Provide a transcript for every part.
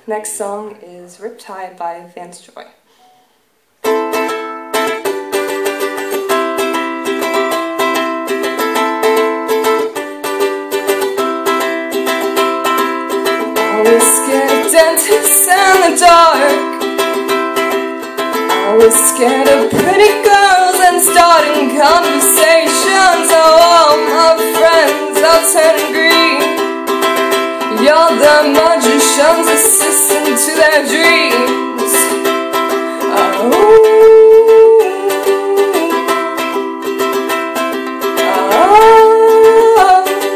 Next song is Riptide by Vance Joy. I was scared of dentists and the dark. I was scared of pretty girls and starting conversations. Oh, all my friends all turning green. You're the magician's assistant to their dreams.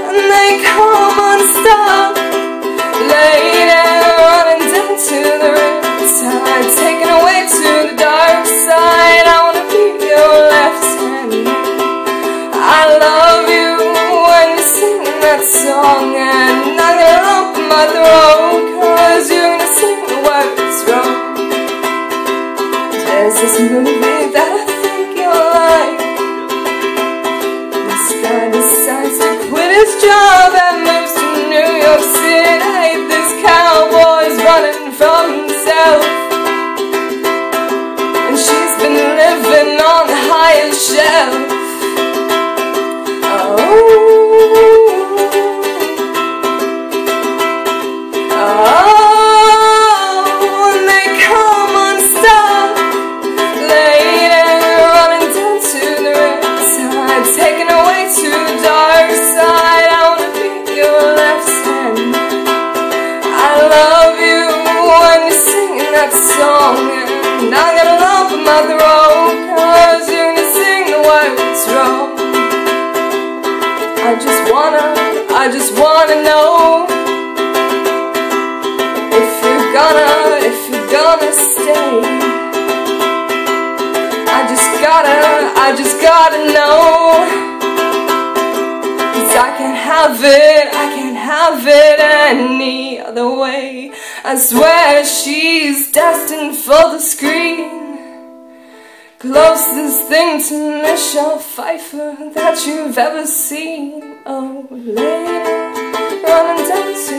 And they come unstuck, lady, running down to the riptide, taken away to the dark side. I wanna be your left hand. I love you when you sing that song, and I'm gonna open my throat, 'cause you're gonna sing the words wrong. There's this movie that I think you'll like. This guy decides to quit his job and moves to New York City. This cowboy's running from himself, and she's been living on the highest shelf. And they come unstuck, lady, running down to the riptide, taken away to the dark side. I wanna be your left hand. I love you when you're singing that song, and I'm gonna open my throat, 'cause you're gonna sing the words wrong. I just wanna know if you're gonna stay. I just gotta know, 'cause I can't have it any other way. I swear she's destined for the screen, closest thing to Michelle Pfeiffer that you've ever seen. Oh, lady, running down to